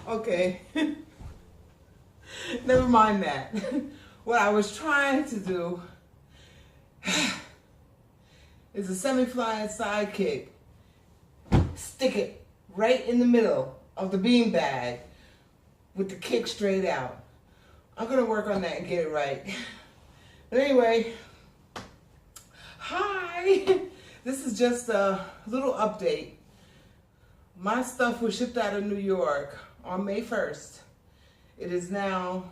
Okay. Never mind that. What I was trying to do is a semi-flying side kick. Stick it right in the middle of the bean bag with the kick straight out. I'm gonna work on that and get it right. But anyway, hi. This is just a little update. My stuff was shipped out of New York on May 1st. It is now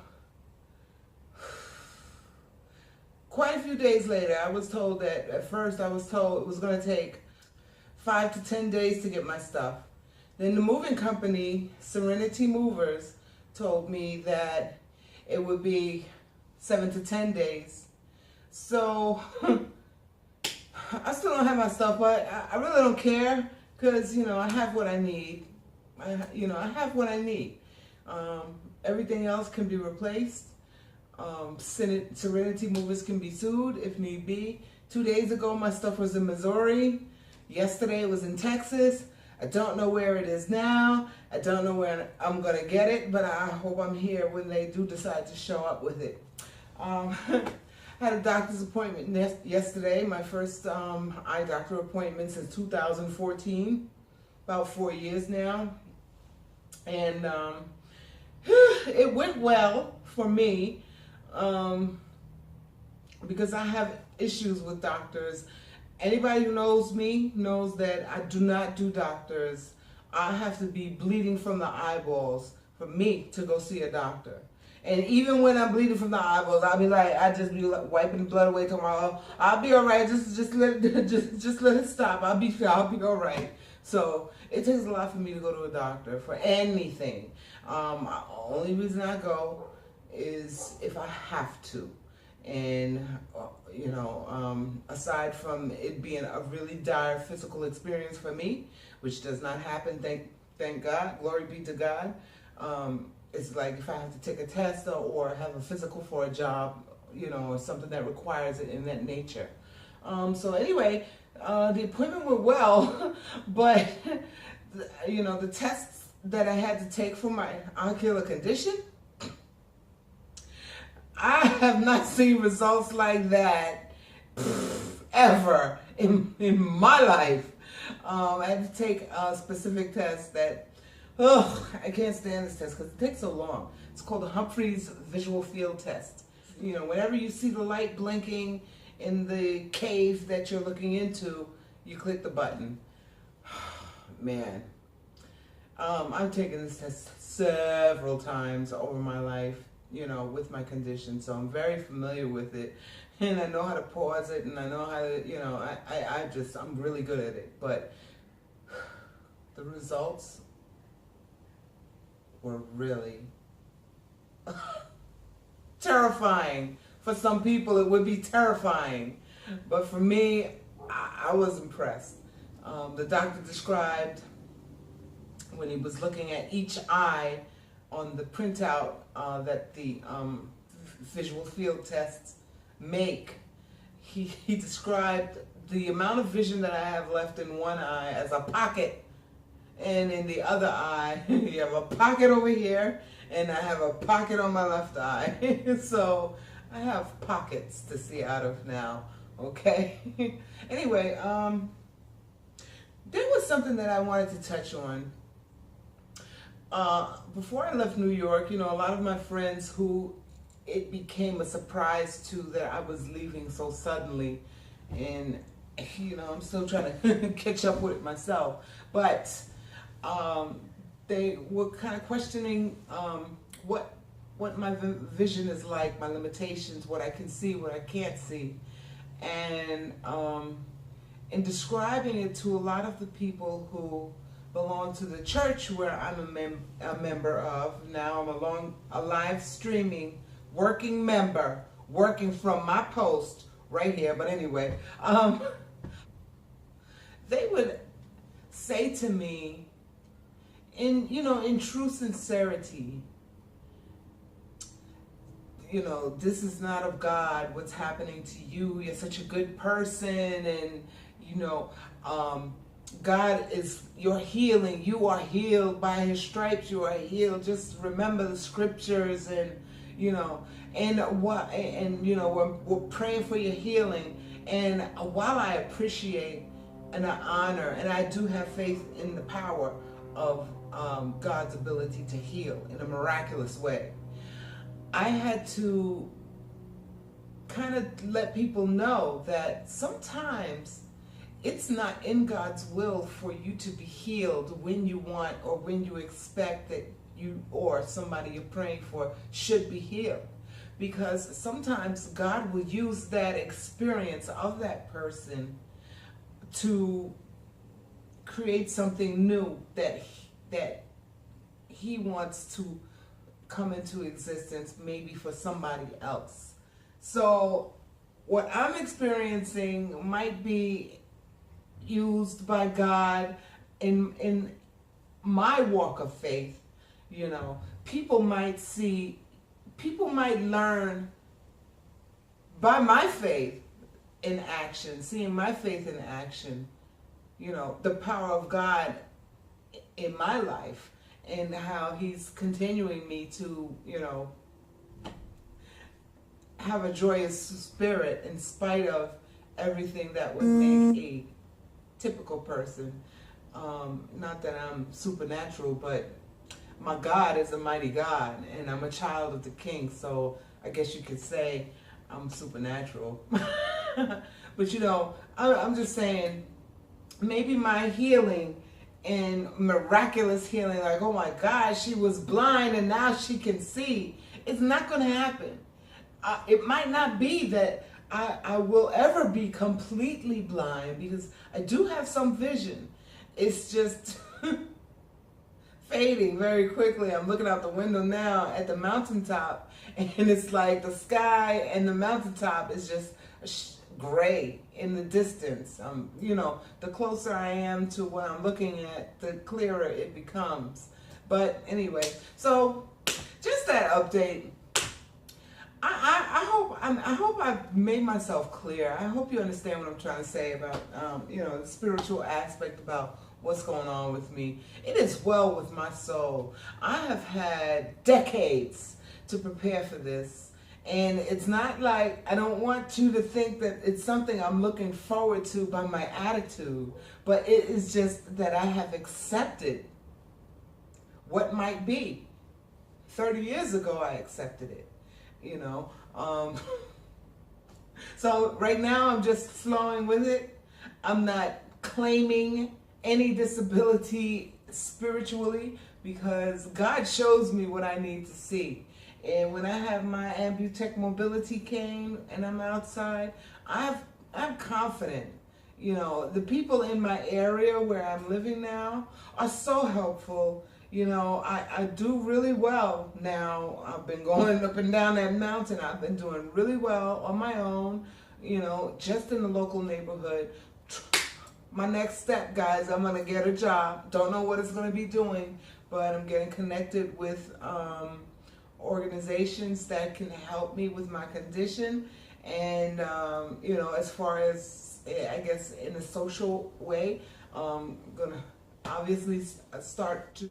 quite a few days later. I was told that at first I was told it was going to take 5 to 10 days to get my stuff. Then the moving company, Serenity Movers, told me that it would be 7 to 10 days. So I still don't have my stuff, but I really don't care because, I have what I need. I have what I need. Everything else can be replaced. Serenity Movers can be sued if need be. 2 days ago, my stuff was in Missouri. Yesterday, it was in Texas. I don't know where it is now. I don't know where I'm going to get it, but I hope I'm here when they do decide to show up with it. I had a doctor's appointment yesterday, my first eye doctor appointment since 2014, about 4 years now. And it went well for me because I have issues with doctors. Anybody who knows me knows that I do not do doctors. I have to be bleeding from the eyeballs for me to go see a doctor. And even when I'm bleeding from the eyeballs, I'll be like, I just be like wiping the blood away tomorrow. I'll be all right. Just let it, just let it stop. I'll be all right. So it takes a lot for me to go to a doctor for anything. Only reason I go is if I have to. And, aside from it being a really dire physical experience for me, which does not happen, thank God, glory be to God. It's like if I have to take a test or have a physical for a job, or something that requires it in that nature. So anyway, the appointment went well, but, the tests that I had to take for my ocular condition, I have not seen results like that ever in my life. I had to take a specific test that, I can't stand this test because it takes so long. It's called the Humphreys Visual Field Test. Whenever you see the light blinking in the cave that you're looking into, you click the button. Man, I've taken this test several times over my life, with my condition, so I'm very familiar with it, and I know how to pause it, and I know how to, I'm really good at it, but the results were really terrifying. For some people, it would be terrifying, but for me, I was impressed. The doctor described when he was looking at each eye on the printout that the visual field tests make, he described the amount of vision that I have left in one eye as a pocket, and in the other eye, you have a pocket over here, and I have a pocket on my left eye. So I have pockets to see out of now, okay? Anyway, there was something that I wanted to touch on. Before I left New York, a lot of my friends who it became a surprise to that I was leaving so suddenly, and I'm still trying to catch up with it myself, but they were kind of questioning what my vision is like, my limitations, what I can see, what I can't see, and in describing it to a lot of the people who belong to the church where I'm a member of. Now I'm a live streaming working member, working from my post right here. But anyway, they would say to me, in true sincerity, this is not of God, what's happening to you. You're such a good person, and God is your healing. You are healed by his stripes. You are healed. Just remember the scriptures, and we're praying for your healing. And while I appreciate and I honor, and I do have faith in the power of God's ability to heal in a miraculous way, I had to kind of let people know that sometimes it's not in God's will for you to be healed when you want or when you expect that you or somebody you're praying for should be healed. Because sometimes God will use that experience of that person to create something new that he wants to come into existence, maybe for somebody else. So what I'm experiencing might be used by God in my walk of faith. People might learn by my faith in action, seeing my faith in action, the power of God in my life, and how he's continuing me to, have a joyous spirit in spite of everything that would make a typical person. Not that I'm supernatural, but my God is a mighty God, and I'm a child of the King, so I guess you could say I'm supernatural. But I'm just saying, maybe my healing and miraculous healing, like, oh my God, she was blind and now she can see, it's not going to happen. It might not be that I will ever be completely blind, because I do have some vision. It's just fading very quickly. I'm looking out the window now at the mountaintop, and it's like the sky and the mountaintop is just gray in the distance. The closer I am to what I'm looking at, the clearer it becomes. But anyway, so just that update. I hope I've made myself clear. I hope you understand what I'm trying to say about the spiritual aspect about what's going on with me. It is well with my soul. I have had decades to prepare for this, and it's not like I don't want you to think that it's something I'm looking forward to by my attitude, but it is just that I have accepted what might be. 30 years ago I accepted it. So right now I'm just flowing with it. I'm not claiming any disability spiritually, because God shows me what I need to see. And when I have my Ambutech mobility cane and I'm outside, I'm confident. The people in my area where I'm living now are so helpful. I do really well now. I've been going up and down that mountain. I've been doing really well on my own, just in the local neighborhood. My next step, guys, I'm going to get a job. Don't know what it's going to be doing, but I'm getting connected with organizations that can help me with my condition. And, as far as, I guess, in a social way, I'm going to obviously start to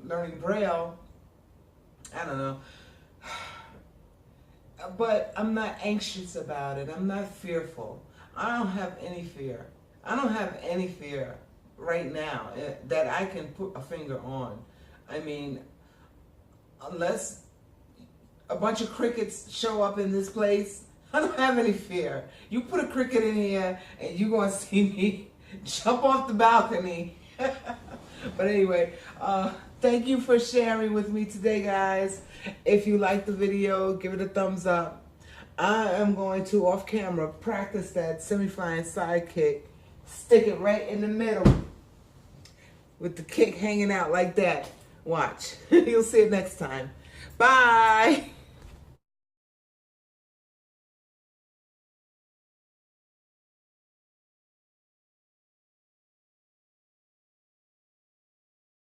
learning Braille. I don't know. But I'm not anxious about it. I'm not fearful. I don't have any fear. I don't have any fear right now that I can put a finger on. I mean, unless a bunch of crickets show up in this place, I don't have any fear. You put a cricket in here and you're going to see me jump off the balcony. But anyway, thank you for sharing with me today, guys. If you liked the video, give it a thumbs up. I am going to, off camera, practice that semi-flying side kick. Stick it right in the middle with the kick hanging out like that. Watch. You'll see it next time. Bye.